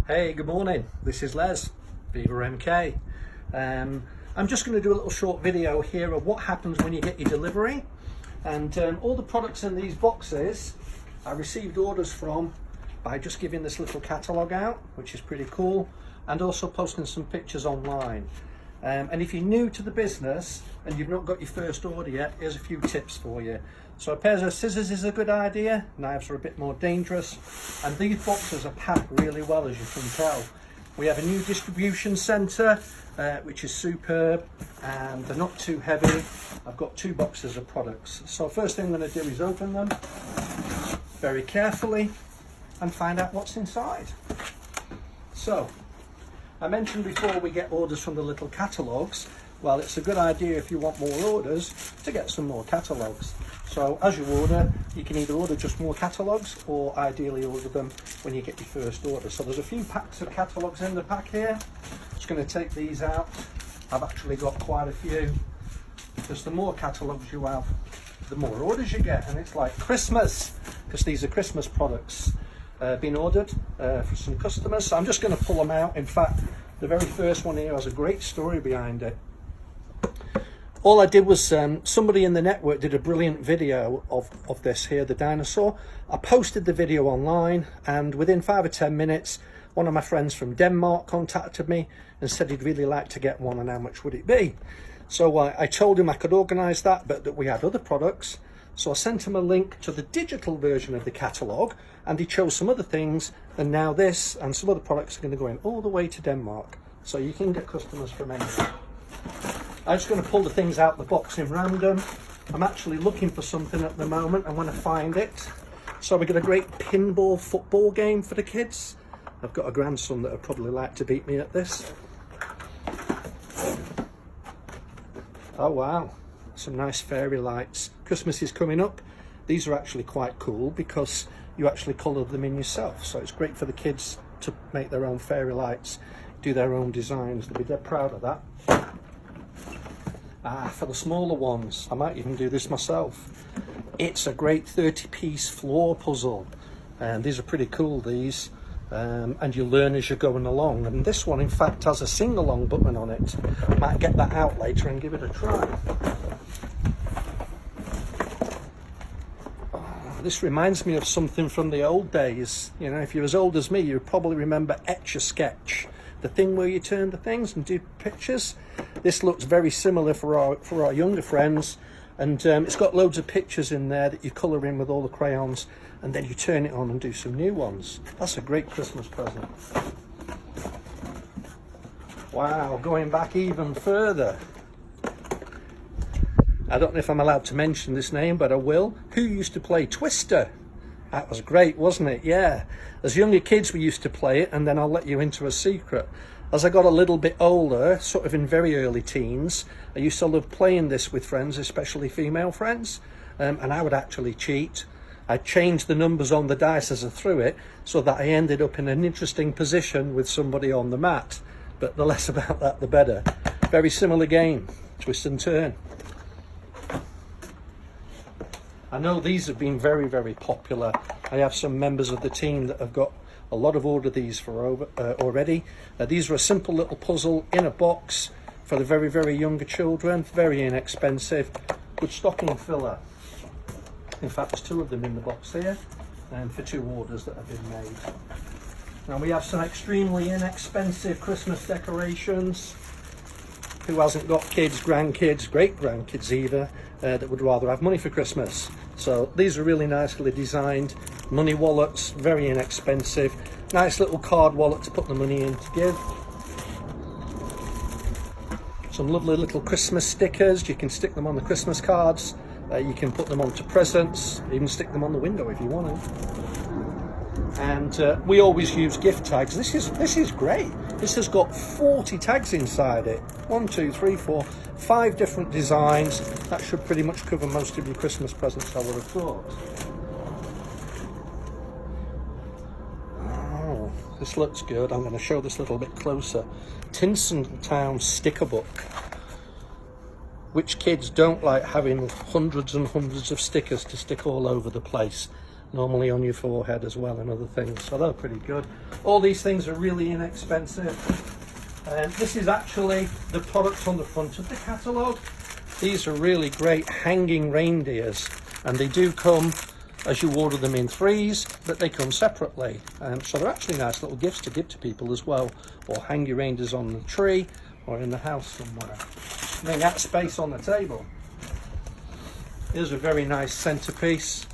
Hey, good morning. This is Les, VivaMK. I'm just going to do a little short video here of what happens when you get your delivery. And all the products in these boxes I received orders from by just giving this little catalogue out, which is pretty cool, and also posting some pictures online. And if you're new to the business and you've not got your first order yet, here's a few tips for you. So a pair of scissors is a good idea. Knives are a bit more dangerous. And these boxes are packed really well, as you can tell. We have a new distribution centre, which is superb, and they're not too heavy. I've got 2 boxes of products. So first thing I'm going to do is open them very carefully and find out what's inside. So, I mentioned before we get orders from the little catalogues. Well, it's a good idea if you want more orders to get some more catalogues. So as you order, you can either order just more catalogues or ideally order them when you get your first order. So there's a few packs of catalogues in the pack here. Just going to take these out. I've actually got quite a few, because the more catalogues you have, the more orders you get, and it's like Christmas, because these are Christmas products being ordered for some customers. So I'm just going to pull them out. In fact, the very first one here has a great story behind it. All I did was somebody in the network did a brilliant video of this here, the dinosaur. I posted the video online, and within 5 or 10 minutes, one of my friends from Denmark contacted me and said he'd really like to get one and how much would it be. So I told him I could organise that, but that we had other products. So I sent him a link to the digital version of the catalogue, and he chose some other things, and now this and some other products are going to go in all the way to Denmark. So you can get customers from anywhere. I'm just going to pull the things out the box in random. I'm actually looking for something at the moment. I want to find it. So we got a great pinball football game for the kids. I've got a grandson that would probably like to beat me at this. Oh wow, some nice fairy lights. Christmas is coming up. These are actually quite cool because you actually colour them in yourself. So it's great for the kids to make their own fairy lights, do their own designs. They'll be dead proud of that. For the smaller ones, I might even do this myself. It's a great 30-piece floor puzzle, and these are pretty cool, these, and you learn as you're going along. And this one, in fact, has a sing-along button on it. Might get that out later and give it a try. Oh, this reminds me of something from the old days. You know, if you're as old as me, you probably remember Etch-a-Sketch, the thing where you turn the things and do pictures. This looks very similar for our younger friends, and it's got loads of pictures in there that you colour in with all the crayons, and then you turn it on and do some new ones. That's a great Christmas present. Wow, going back even further. I don't know if I'm allowed to mention this name, but I will. Who used to play Twister? That was great, wasn't it? Yeah. As younger kids, we used to play it, and then I'll let you into a secret. As I got a little bit older, sort of in very early teens, I used to love playing this with friends, especially female friends, and I would actually cheat. I'd change the numbers on the dice as I threw it, so that I ended up in an interesting position with somebody on the mat. But the less about that, the better. Very similar game, twist and turn. I know these have been very, very popular. I have some members of the team that have got a lot of order these for already. These are a simple little puzzle in a box for the very, very younger children. Very inexpensive. Good stocking filler. In fact, there's 2 of them in the box here, and for 2 orders that have been made. Now we have some extremely inexpensive Christmas decorations. Who hasn't got kids, grandkids, great-grandkids either, that would rather have money for Christmas? So these are really nicely designed. Money wallets, very inexpensive. Nice little card wallet to put the money in to give. Some lovely little Christmas stickers. You can stick them on the Christmas cards. You can put them onto presents. Even stick them on the window if you want to. And we always use gift tags. This is great. This has got 40 tags inside it. 1, 2, 3, 4, 5 different designs. That should pretty much cover most of your Christmas presents, I would have thought. Oh, this looks good. I'm going to show this a little bit closer. Tinseltown sticker book. Which kids don't like having hundreds and hundreds of stickers to stick all over the place? normally on your forehead as well, and other things, so they're pretty good. All these things are really inexpensive. And this is actually the product on the front of the catalogue. These are really great hanging reindeers, and they do come as you order them in threes, but they come separately. So they're actually nice little gifts to give to people as well, or hang your reindeers on the tree or in the house somewhere. Make that space on the table. Here's a very nice centerpiece.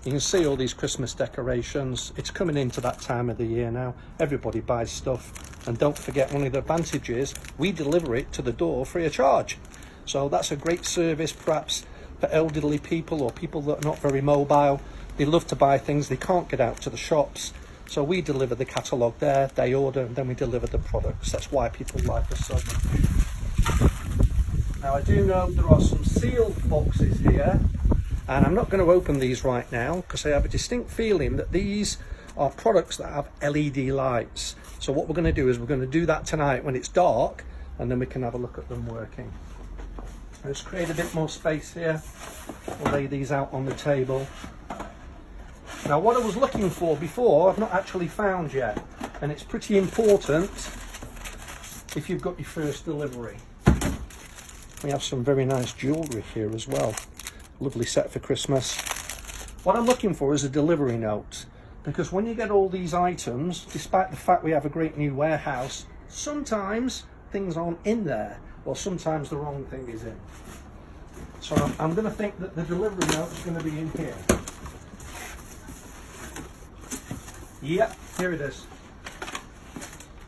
You can see all these Christmas decorations. It's coming into that time of the year now. Everybody buys stuff. And don't forget, one of the advantages, we deliver it to the door free of charge. So that's a great service, perhaps for elderly people or people that are not very mobile. They love to buy things, they can't get out to the shops. So we deliver the catalogue there, they order, and then we deliver the products. That's why people like us so much. Now I do know there are some sealed boxes here, and I'm not going to open these right now because I have a distinct feeling that these are products that have LED lights. So what we're going to do is we're going to do that tonight when it's dark, and then we can have a look at them working. Let's create a bit more space here. We'll lay these out on the table. Now what I was looking for before, I've not actually found yet, and it's pretty important if you've got your first delivery. We have some very nice jewellery here as well. Lovely set for Christmas. What I'm looking for is a delivery note, because when you get all these items, despite the fact we have a great new warehouse, sometimes things aren't in there, or sometimes the wrong thing is in. So I'm going to think that the delivery note is going to be in here. Yep, here it is.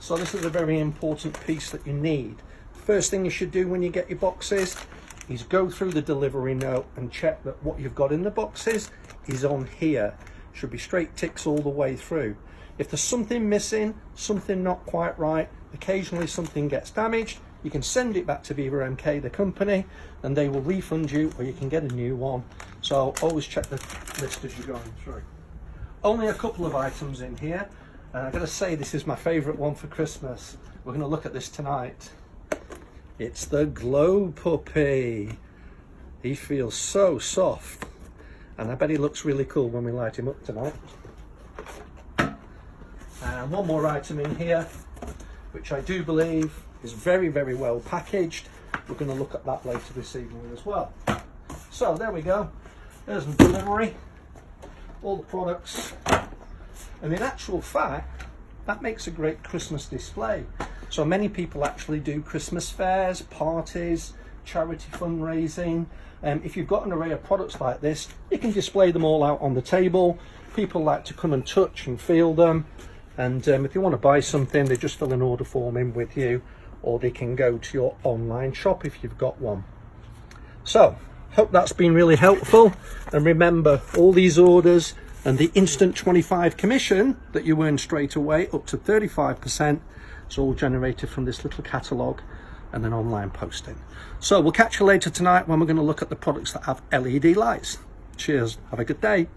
So this is a very important piece that you need. First thing you should do when you get your boxes is go through the delivery note and check that what you've got in the boxes is on here. Should be straight ticks all the way through. If there's something missing, something not quite right, occasionally something gets damaged, you can send it back to VivaMK, the company, and they will refund you, or you can get a new one. So always check the list as you're going through. Only a couple of items in here, and I've got to say this is my favourite one for Christmas. We're going to look at this tonight. It's the Glow Puppy. He feels so soft, and I bet he looks really cool when we light him up tonight. And one more item in here, which I do believe is very, very well packaged. We're going to look at that later this evening as well. So there we go. There's the delivery. All the products. And in actual fact, that makes a great Christmas display. So many people actually do Christmas fairs, parties, charity fundraising. If you've got an array of products like this, you can display them all out on the table. People like to come and touch and feel them. And if you want to buy something, they just fill an order form in with you, or they can go to your online shop if you've got one. So, hope that's been really helpful. And remember, all these orders and the instant 25 commission that you earn straight away, up to 35%, it's all generated from this little catalogue and then online posting. So we'll catch you later tonight when we're going to look at the products that have LED lights. Cheers, have a good day.